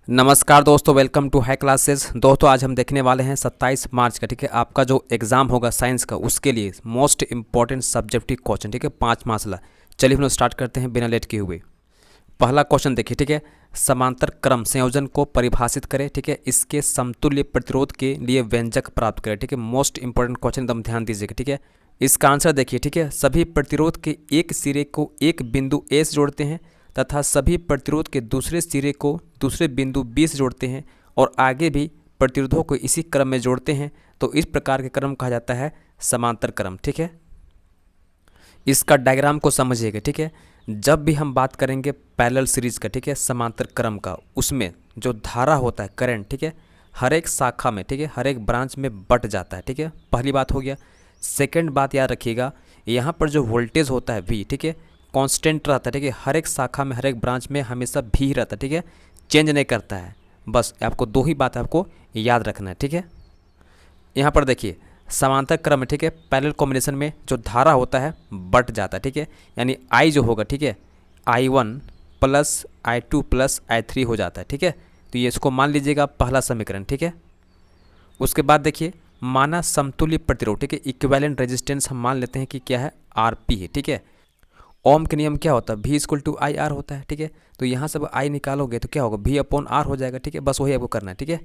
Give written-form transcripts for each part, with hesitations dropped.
नमस्कार दोस्तों, welcome to high classes. दोस्तों आज हम देखने वाले हैं 27 मार्च का, ठीक है, आपका जो एग्ज़ाम होगा साइंस का, उसके लिए मोस्ट इंपॉर्टेंट सब्जेक्टिव क्वेश्चन, ठीक है, 5 मसला। चलिए हम लोग स्टार्ट करते हैं बिना लेट किए हुए। पहला क्वेश्चन देखिए, ठीक है, समांतर क्रम संयोजन को परिभाषित करें, ठीक है, इसके समतुल्य प्रतिरोध के लिए व्यंजक प्राप्त करें, ठीक है। मोस्ट इंपॉर्टेंट क्वेश्चन, एकदम ध्यान दीजिएगा, ठीक है। इसका आंसर देखिए, ठीक है, सभी प्रतिरोध के एक सिरे को एक बिंदु ए से जोड़ते हैं तथा सभी प्रतिरोध के दूसरे सिरे को दूसरे बिंदु बी से जोड़ते हैं और आगे भी प्रतिरोधों को इसी क्रम में जोड़ते हैं, तो इस प्रकार के क्रम कहा जाता है समांतर क्रम, ठीक है। इसका डायग्राम को समझिएगा, ठीक है। जब भी हम बात करेंगे पैरेलल सीरीज का, ठीक है, समांतर क्रम का, उसमें जो धारा होता है करंट, ठीक है, हर एक शाखा में, ठीक है, हर एक ब्रांच में बट जाता है, ठीक है। पहली बात हो गया। सेकंड बात याद रखिएगा, यहाँ पर जो वोल्टेज होता है वी, ठीक है, कांस्टेंट रहता है, ठीक है। हर एक शाखा में, हर एक ब्रांच में हमेशा भी रहता है, ठीक है, चेंज नहीं करता है। बस आपको दो ही बात आपको याद रखना है, ठीक है। यहाँ पर देखिए समांतर क्रम में, ठीक है, पैरेलल कॉम्बिनेशन में जो धारा होता है बट जाता है, ठीक है, यानी आई जो होगा, ठीक है, I1 plus I2 plus I3 हो जाता है, ठीक है। तो ये इसको मान लीजिएगा पहला समीकरण, ठीक है। उसके बाद देखिए माना समतुल्य प्रतिरोध, ठीक है, इक्विवेलेंट रेजिस्टेंस हम मान लेते हैं कि क्या है, RP है, ठीक है। ओम के नियम क्या होता है, V equal to I R होता है, ठीक है। तो यहाँ से आई निकालोगे तो क्या होगा, V अपॉन आर हो जाएगा, ठीक है। बस वही आपको करना है, ठीक है।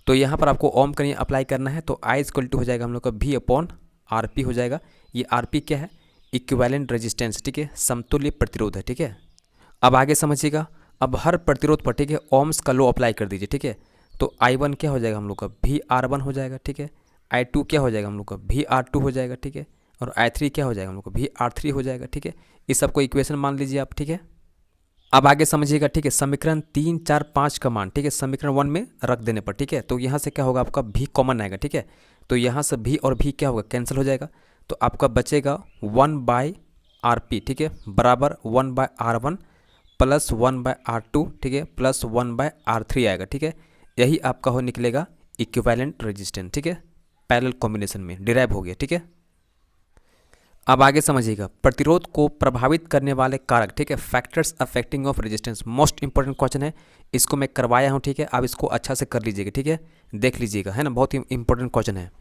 तो यहाँ पर आपको ओम का नियम अप्लाई करना है, तो I इक्वल टू हो जाएगा हम लोग का V अपॉन RP हो जाएगा। ये RP क्या है, इक्विवेलेंट रेजिस्टेंस, ठीक है, समतुल्य प्रतिरोध है, ठीक है। अब आगे समझिएगा, अब हर प्रतिरोध पर, ठीक है, ओम्स का लॉ अप्लाई कर दीजिए, ठीक है। तो I1 क्या हो जाएगा हम लोग का, VR1 हो जाएगा, ठीक है। I2 क्या हो जाएगा हम लोग का, VR2 हो जाएगा, ठीक है। और I3 क्या हो जाएगा हम लोग का, VR3 हो जाएगा, ठीक है। इस सबको इक्वेशन मान लीजिए आप, ठीक है। अब आगे समझिएगा, ठीक है, समीकरण 3, 4, 5 का मान, ठीक है, समीकरण 1 में रख देने पर, ठीक है, तो यहाँ से क्या होगा आपका भी कॉमन आएगा, ठीक है। तो यहाँ से भी और भी क्या होगा, कैंसिल हो जाएगा। तो आपका बचेगा 1/RP, ठीक है, बराबर 1/R1 प्लस 1/R2, ठीक है, प्लस 1/R3 आएगा, ठीक है। यही आपका हो निकलेगा इक्विवेलेंट रेजिस्टेंस, ठीक है, पैरेलल कॉम्बिनेशन में डिराइव हो गया, ठीक है। अब आगे समझिएगा, प्रतिरोध को प्रभावित करने वाले कारक, ठीक है, factors affecting of resistance, most important question है, इसको मैं करवाया हूँ, ठीक है। आप इसको अच्छा से कर लीजिएगा, ठीक है, देख लीजिएगा, है ना, बहुत ही इंपॉर्टेंट क्वेश्चन है।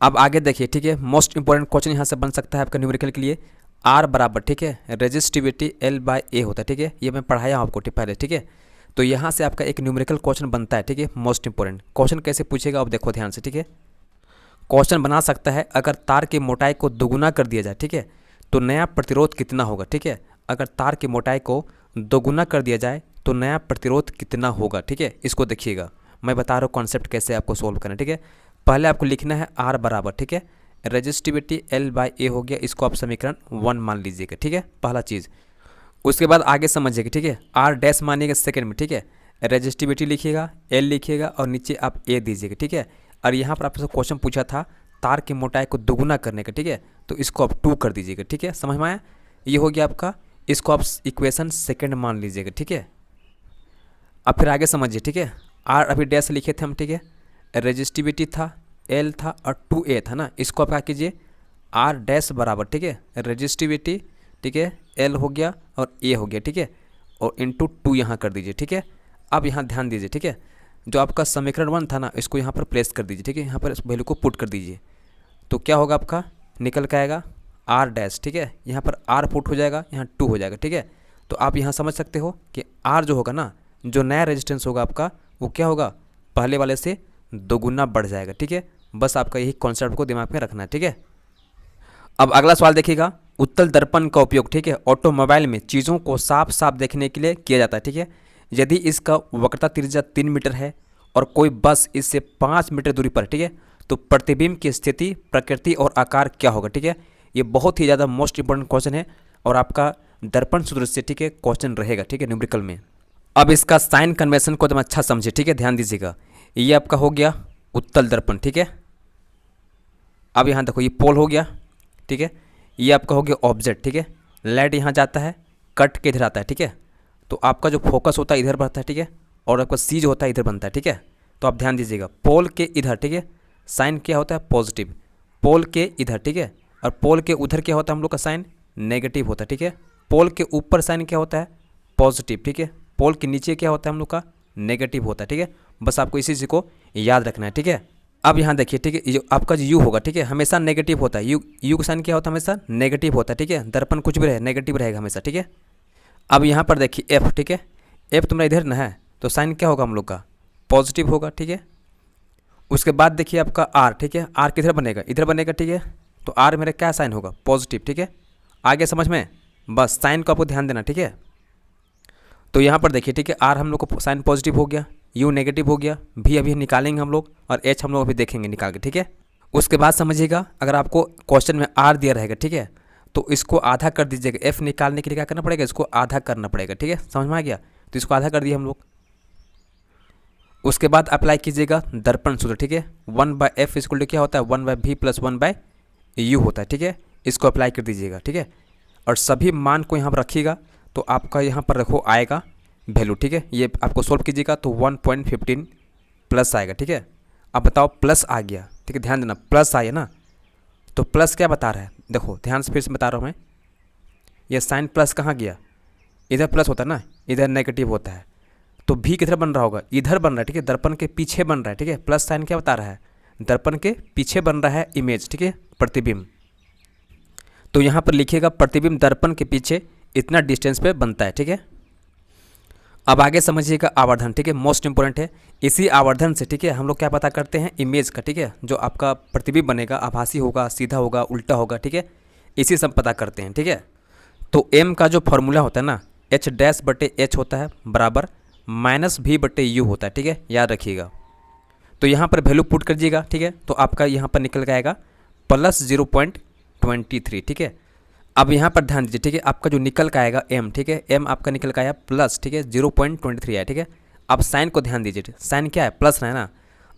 अब आगे देखिए, ठीक है, मोस्ट इंपॉर्टेंट क्वेश्चन यहाँ से बन सकता है आपका न्यूमेरिकल के लिए, R बराबर, ठीक है, रेजिस्टिविटी L/A होता है, ठीक है, ये मैं पढ़ाया हूँ आपको पहले, ठीक है। तो यहाँ से आपका एक न्यूमेरिकल क्वेश्चन बनता है, ठीक है, मोस्ट इंपॉर्टेंट क्वेश्चन कैसे पूछेगा अब देखो ध्यान से, ठीक है। क्वेश्चन बना सकता है, अगर तार की मोटाई को दोगुना कर दिया जाए, ठीक है, तो नया प्रतिरोध कितना होगा, ठीक है। अगर तार की मोटाई को दोगुना कर दिया जाए तो नया प्रतिरोध कितना होगा, ठीक है। इसको देखिएगा, मैं बता रहा हूँ कॉन्सेप्ट कैसे आपको सोल्व करना है, ठीक है। पहले आपको लिखना है R बराबर, ठीक है, रेजिस्टिविटी L/A हो गया, इसको आप समीकरण 1 मान लीजिएगा, ठीक है, पहला चीज़। उसके बाद आगे समझिएगा, ठीक है, R डैश मानिएगा सेकेंड में, ठीक है, रेजिस्टिविटी लिखिएगा, L लिखिएगा और नीचे आप A दीजिएगा, ठीक है। और यहाँ पर आपसे क्वेश्चन पूछा था तार की मोटाई को दोगुना करने का, ठीक है, तो इसको आप 2 कर दीजिएगा, ठीक है, समझ में आया। ये हो गया आपका, इसको आप इक्वेशन सेकंड मान लीजिएगा, ठीक है। अब फिर आगे समझिए, ठीक है, R अभी डैश लिखे थे हम, ठीक है, रेजिस्टिविटी था, L था और 2A था ना, इसको आप क्या कीजिए, R डैश बराबर, ठीक है, रेजिस्टिविटी, ठीक है, L हो गया और A हो गया, ठीक है, और इंटू 2 यहाँ कर दीजिए, ठीक है। अब यहाँ ध्यान दीजिए, ठीक है, जो आपका समीकरण 1 था ना, इसको यहाँ पर प्लेस कर दीजिए, ठीक है, यहाँ पर इस वैल्यू को पुट कर दीजिए, तो क्या होगा आपका, निकल के आएगा R डैश, ठीक है, यहाँ पर R पुट हो जाएगा, यहाँ 2 हो जाएगा, ठीक है। तो आप यहाँ समझ सकते हो कि R जो होगा ना, जो नया रेजिस्टेंस होगा आपका, वो क्या होगा, पहले वाले से दोगुना बढ़ जाएगा, ठीक है। बस आपका यही कॉन्सेप्ट को दिमाग में रखना है, ठीक है। अब अगला सवाल देखिएगा, उत्तल दर्पण का उपयोग, ठीक है, ऑटोमोबाइल में चीज़ों को साफ साफ देखने के लिए किया जाता है, ठीक है। यदि इसका वक्रता त्रिज्या 3 मीटर है और कोई बस इससे 5 मीटर दूरी पर, ठीक है, तो प्रतिबिंब की स्थिति, प्रकृति और आकार क्या होगा, ठीक है। ये बहुत ही ज़्यादा मोस्ट इंपॉर्टेंट क्वेश्चन है और आपका दर्पण सूत्र से, ठीक है, क्वेश्चन रहेगा, ठीक है, न्यूमेरिकल में। अब इसका साइन कन्वेंशन को एकदम अच्छा समझिए, ठीक है, ध्यान दीजिएगा। ये आपका हो गया उत्तल दर्पण, ठीक है। अब यहाँ देखो, ये पोल हो गया, ठीक है, ये आपका हो गया ऑब्जेक्ट, ठीक है। लाइट यहाँ जाता है, कट के इधर आता है, ठीक है। तो आपका जो फोकस होता है इधर बढ़ता है, ठीक है, और आपका सी जो होता है इधर बनता है, ठीक है। तो आप ध्यान दीजिएगा, पोल के इधर, ठीक है, साइन क्या होता है, पॉजिटिव, पोल के इधर, ठीक है, और पोल के उधर क्या होता है हम लोग का साइन, नेगेटिव होता है, ठीक है। पोल के ऊपर साइन क्या होता है, पॉजिटिव, ठीक है। पोल के नीचे क्या होता है हम लोग का, नेगेटिव होता है, ठीक है। बस आपको इसी चीज़ को याद रखना है, ठीक है। अब यहाँ देखिए, ठीक है, जो आपका जो यू होगा, ठीक है, हमेशा नेगेटिव होता है। यू का साइन क्या होता है, हमेशा नेगेटिव होता है, ठीक है। दर्पण कुछ भी रहे नेगेटिव रहेगा हमेशा, ठीक है। अब यहाँ पर देखिए एफ, ठीक है, एफ तुम्हारा इधर ना है तो साइन क्या होगा हम लोग का, पॉजिटिव होगा, ठीक है। उसके बाद देखिए आपका आर, ठीक है, आर किधर बनेगा, इधर बनेगा, ठीक है। तो आर मेरा क्या साइन होगा, पॉजिटिव, ठीक है। आगे समझ में, बस साइन को आपको ध्यान देना, ठीक है। तो यहाँ पर देखिए, ठीक है, आर हम लोग को साइन पॉजिटिव हो गया, यू नेगेटिव हो गया, भी अभी निकालेंगे हम लोग, और एच हम लोग अभी देखेंगे निकाल के, ठीक है। उसके बाद समझिएगा, अगर आपको क्वेश्चन में आर दिया रहेगा, ठीक है, तो इसको आधा कर दीजिएगा। एफ निकालने के लिए क्या करना पड़ेगा, इसको आधा करना पड़ेगा, ठीक है। समझ में आ गया, तो इसको आधा कर दिए हम लोग। उसके बाद अप्लाई कीजिएगा दर्पण सूत्र, ठीक है। 1/f इक्वल टू क्या होता है, 1/v प्लस 1/u होता है, ठीक है। इसको अप्लाई कर दीजिएगा, ठीक है। और सभी मान को यहाँ पर रखिएगा, तो आपका यहाँ पर रखो आएगा वैल्यू, ठीक है। ये आपको सोल्व कीजिएगा तो 1.15 प्लस आएगा, ठीक है। अब बताओ प्लस आ गया, ठीक है, ध्यान देना, प्लस आया ना। तो प्लस क्या बता रहा है, देखो ध्यान से फिर से बता रहा हूँ मैं, ये साइन प्लस कहाँ गया, इधर प्लस होता है ना, इधर नेगेटिव होता है। तो भी किधर बन रहा होगा, इधर बन रहा है, ठीक है, दर्पण के पीछे बन रहा है, ठीक है। प्लस साइन क्या बता रहा है, दर्पण के पीछे बन रहा है इमेज, ठीक है, प्रतिबिंब। तो यहाँ पर लिखिएगा प्रतिबिंब दर्पण के पीछे इतना डिस्टेंस पे बनता है, ठीक है। अब आगे समझिएगा आवर्धन, ठीक है, मोस्ट इंपॉर्टेंट है। इसी आवर्धन से, ठीक है, हम लोग क्या पता करते हैं, इमेज का, ठीक है, जो आपका प्रतिबिंब बनेगा, आभासी होगा, सीधा होगा, उल्टा होगा, ठीक है, इसी सब पता करते हैं, ठीक है। तो एम का जो फॉर्मूला होता है ना, H' होता है बराबर -v/u होता है, ठीक है, याद रखिएगा। तो यहाँ पर वैल्यू पुट कर दीजिएगा, ठीक है। तो आपका यहाँ पर निकल आएगा +0.23, ठीक है। अब यहाँ पर ध्यान दीजिए, ठीक है, आपका जो निकल का आएगा m, ठीक है, m आपका निकल का आया प्लस, ठीक है, 0.23 आया, ठीक है। अब साइन को ध्यान दीजिए, साइन क्या है, प्लस है ना।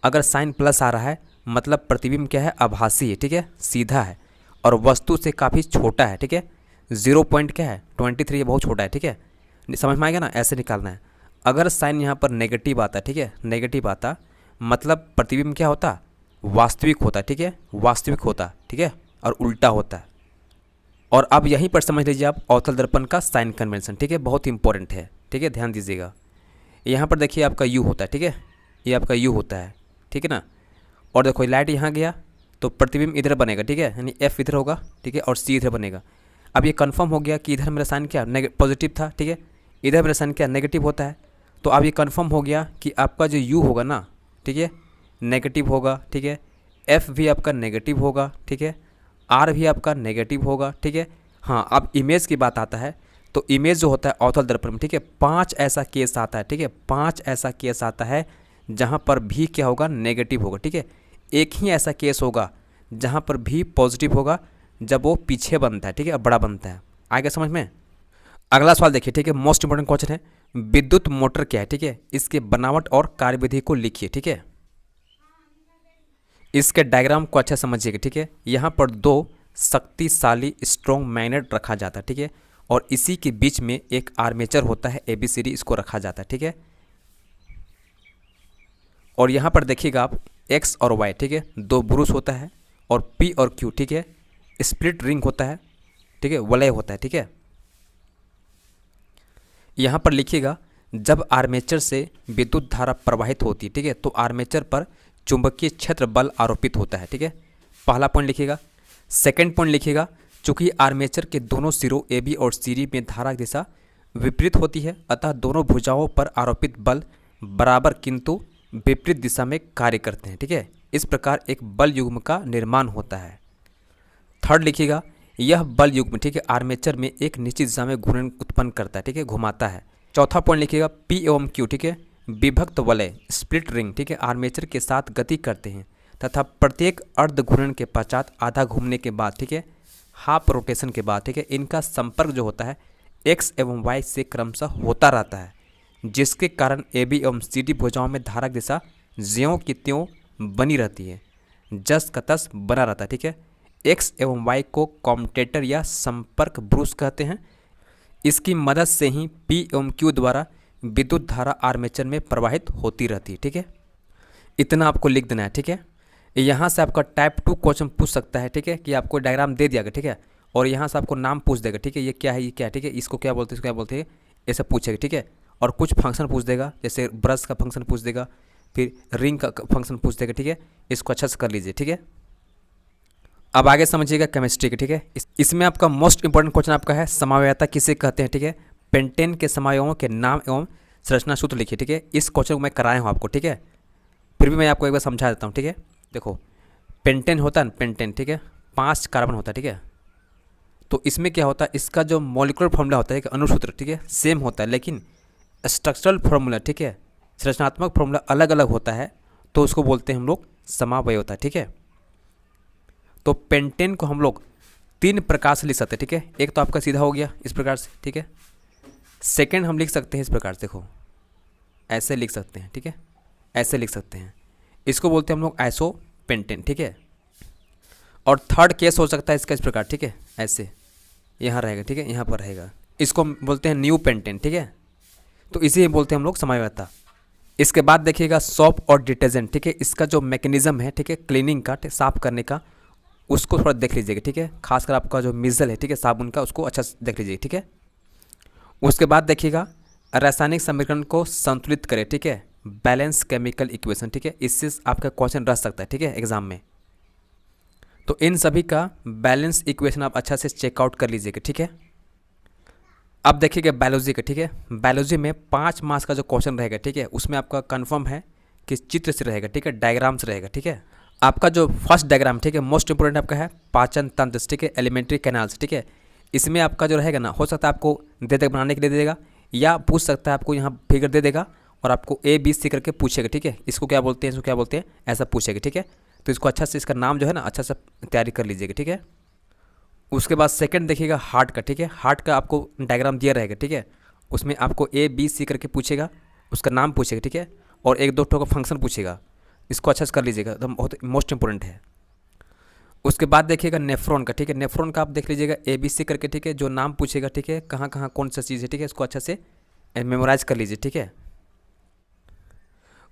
अगर साइन प्लस आ रहा है मतलब प्रतिबिंब क्या है, आभासी है, ठीक है, सीधा है और वस्तु से काफ़ी छोटा है, ठीक है। 0.23 बहुत छोटा है, ठीक है, समझ में आएगा ना, ऐसे निकालना है। अगर साइन यहाँ पर नेगेटिव आता, ठीक है, नेगेटिव आता मतलब प्रतिबिंब क्या होता, वास्तविक होता, ठीक है, वास्तविक होता, ठीक है, और उल्टा होता है। और अब यहीं पर समझ लीजिए आप अवतल दर्पण का साइन कन्वेंशन, ठीक है, बहुत इंपॉर्टेंट है, ठीक है, ध्यान दीजिएगा। यहाँ पर देखिए आपका यू होता है, ठीक है, ये आपका यू होता है, ठीक है ना। और देखो लाइट यहाँ गया तो प्रतिबिंब इधर बनेगा, ठीक है, यानी एफ इधर होगा, ठीक है, और सी इधर बनेगा। अब ये कंफर्म हो गया कि इधर मेरा साइन क्या पॉजिटिव था, ठीक है, इधर मेरा साइन क्या नेगेटिव होता है। तो अब ये कंफर्म हो गया कि आपका जो यू होगा ना, ठीक है, नेगेटिव होगा, ठीक है, एफ भी आपका नेगेटिव होगा, ठीक है, आर भी आपका नेगेटिव होगा, ठीक है। हाँ, अब इमेज की बात आता है, तो इमेज जो होता है अवतल दर्पण में, ठीक है, 5 ऐसा केस आता है, ठीक है, 5 ऐसा केस आता है जहाँ पर भी क्या होगा, नेगेटिव होगा, ठीक है। एक ही ऐसा केस होगा जहाँ पर भी पॉजिटिव होगा, जब वो पीछे बनता है, ठीक है, बड़ा बनता है। आगे समझ में। अगला सवाल देखिए, ठीक है, मोस्ट इंपॉर्टेंट क्वेश्चन है, विद्युत मोटर क्या है, ठीक है, इसके बनावट और कार्यविधि को लिखिए, ठीक है। इसके डायग्राम को अच्छा समझिएगा, ठीक है। यहाँ पर 2 शक्तिशाली स्ट्रॉन्ग मैग्नेट रखा जाता है, ठीक है, और इसी के बीच में एक आर्मेचर होता है ABCD, इसको रखा जाता है, ठीक है। और यहाँ पर देखिएगा आप X और Y, ठीक है, 2 ब्रूस होता है, और P और Q, ठीक है, स्प्लिट रिंग होता है, ठीक है, वलय होता है, ठीक है। यहाँ पर लिखिएगा जब आर्मेचर से विद्युत धारा प्रवाहित होती है, ठीक है, तो आर्मेचर पर चुंबकीय क्षेत्र बल आरोपित होता है, ठीक है, पहला पॉइंट लिखिएगा। सेकंड पॉइंट लिखिएगा, चूंकि आर्मेचर के दोनों सिरों AB और CD में धारा की दिशा विपरीत होती है, अतः दोनों भुजाओं पर आरोपित बल बराबर किंतु विपरीत दिशा में कार्य करते हैं, ठीक है। इस प्रकार एक बल युग्म का निर्माण होता है। थर्ड लिखिएगा, यह बल युग्म, ठीक है, आर्मेचर में एक निश्चित दिशा में घूर्णन उत्पन्न करता है, ठीक है, घुमाता है। चौथा पॉइंट लिखिएगा, P एवं Q, ठीक है, विभक्त वलय स्प्लिट रिंग, ठीक है, आर्मेचर के साथ गति करते हैं तथा प्रत्येक अर्ध घूर्णन के पश्चात आधा घूमने के बाद, ठीक है, हाफ रोटेशन के बाद, ठीक है, इनका संपर्क जो होता है X एवं Y से क्रमशः होता रहता है, जिसके कारण AB एवं CD भुजाओं में धारा की दिशा ज्यों की त्यों बनी रहती है, जस का तस बना रहता है, ठीक है। X एवं Y को कॉम्यूटेटर या संपर्क ब्रूस कहते हैं। इसकी मदद से ही P एवं Q द्वारा विद्युत धारा आर्मेचर में प्रवाहित होती रहती है, ठीक है। इतना आपको लिख देना है, ठीक है। यहाँ से आपका टाइप 2 क्वेश्चन पूछ सकता है, ठीक है, कि आपको डायग्राम दे दिया गया, ठीक है, और यहाँ से आपको नाम पूछ देगा, ठीक है, ये क्या है, ये क्या है, ठीक है, इसको क्या बोलते हैं, इसको क्या बोलते हैं, ऐसा पूछेगा, ठीक है। और कुछ फंक्शन पूछ देगा, जैसे ब्रश का फंक्शन पूछ देगा, फिर रिंग का फंक्शन पूछ देगा, ठीक है। इसको अच्छा से कर लीजिए, ठीक है। अब आगे समझिएगा केमिस्ट्री के, ठीक है। इसमें आपका मोस्ट इंपॉर्टेंट क्वेश्चन आपका है समवायता किसे कहते हैं, ठीक है। पेंटेन के समवायों के नाम एवं संरचना सूत्र लिखिए, ठीक है। इस क्वेश्चन को मैं कराया हूँ आपको, ठीक है। फिर भी मैं आपको एक बार समझा देता हूँ, ठीक है। देखो पेंटेन होता है ना, पेंटेन, ठीक है, 5 कार्बन होता है, ठीक है। तो इसमें क्या होता है, इसका जो मॉलिक्यूलर फॉर्मूला होता है कि अणुसूत्र, ठीक है, सेम होता है, लेकिन स्ट्रक्चरल फार्मूला, ठीक है, संरचनात्मक फार्मूला अलग अलग होता है, तो उसको बोलते हैं हम लोग समवायता, ठीक है। तो पेंटेन को हम लोग 3 प्रकार से लिख सकते हैं, ठीक है। एक तो आपका सीधा हो गया इस प्रकार से, ठीक है। सेकंड हम लिख सकते हैं इस प्रकार से, देखो ऐसे लिख सकते हैं, ठीक है, ऐसे लिख सकते हैं, इसको बोलते हैं हम लोग आइसो पेंटेन, ठीक है। और थर्ड केस हो सकता है इसका इस प्रकार, ठीक है, ऐसे यहाँ रहेगा, ठीक है, यहाँ पर रहेगा, इसको बोलते हैं न्यू पेंटेन, ठीक है। तो इसे बोलते हैं हम लोग समवायता। इसके बाद देखिएगा सॉप और डिटर्जेंट, ठीक है, इसका जो मैकेनिज्म है, ठीक है, क्लीनिंग का, साफ करने का, उसको थोड़ा देख लीजिएगा, ठीक है। खासकर आपका जो मिजल है, ठीक है, साबुन का, उसको अच्छा से देख लीजिए, ठीक है। उसके बाद देखिएगा रासायनिक समीकरण को संतुलित करें, ठीक है, बैलेंस केमिकल इक्वेशन, ठीक है, इससे आपका क्वेश्चन रह सकता है, ठीक है, एग्जाम में। तो इन सभी का बैलेंस इक्वेशन आप अच्छा से चेकआउट कर लीजिएगा, ठीक है। अब देखिएगा बायोलॉजी का, ठीक है। बायोलॉजी में 5 मार्क्स का जो क्वेश्चन रहेगा, ठीक है, उसमें आपका कंफर्म है कि चित्र से रहेगा, ठीक है, डायग्राम से रहेगा, ठीक है। आपका जो फर्स्ट डायग्राम, ठीक है, मोस्ट इंपोर्टेंट आपका है पाचन तंत्र, ठीक है, एलिमेंट्री कैनाल्स, ठीक है। इसमें आपका जो रहेगा ना, हो सकता है आपको दे देगा बनाने के लिए दे देगा, या पूछ सकता है आपको यहाँ फिगर दे देगा और आपको ABC करके पूछेगा, ठीक है। इसको क्या बोलते हैं, इसको क्या बोलते हैं, ऐसा पूछेगा, ठीक है। तो इसको अच्छा से, इसका नाम जो है ना अच्छा से तैयारी कर लीजिएगा, ठीक है। उसके बाद सेकंड देखिएगा हार्ट का, ठीक है। हार्ट का आपको डायग्राम दिया रहेगा, ठीक है, उसमें आपको ABC करके पूछेगा, उसका नाम पूछेगा, ठीक है, और 1-2 का फंक्शन पूछेगा, इसको अच्छा से कर लीजिएगा, एकदम बहुत मोस्ट इंपोर्टेंट है। उसके बाद देखिएगा नेफ्रॉन का, ठीक है, नेफ्रॉन का आप देख लीजिएगा ABC करके, ठीक है, जो नाम पूछेगा, ठीक है, कहाँ कहाँ कौन सा चीज़ है, ठीक है, इसको अच्छा से मेमोराइज कर लीजिए, ठीक है।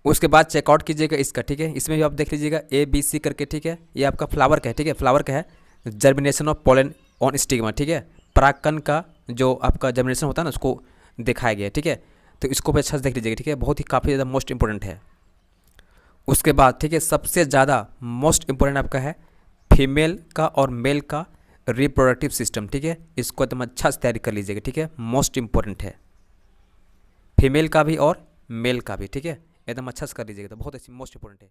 उसके बाद चेकआउट कीजिएगा इसका, ठीक है, इसमें भी आप देख लीजिएगा ABC करके, ठीक है। ये आपका फ्लावर का है, ठीक है, फ्लावर का है germination of pollen on stigma, ठीक है, परागकण का जो आपका जर्मिनेशन होता है ना, उसको दिखाया गया है, ठीक है। तो इसको भी अच्छा से देख लीजिएगा, ठीक है, बहुत ही काफ़ी ज़्यादा मोस्ट इंपॉर्टेंट है। उसके बाद ठीक है, सबसे ज़्यादा मोस्ट इंपॉर्टेंट आपका है फीमेल का और मेल का रिप्रोडक्टिव सिस्टम, ठीक है, इसको एकदम अच्छा से तैयारी कर लीजिएगा, ठीक है, मोस्ट इंपॉर्टेंट है, फीमेल का भी और मेल का भी, ठीक है, एकदम अच्छा से कर लीजिएगा, तो बहुत अच्छी मोस्ट इंपॉर्टेंट है।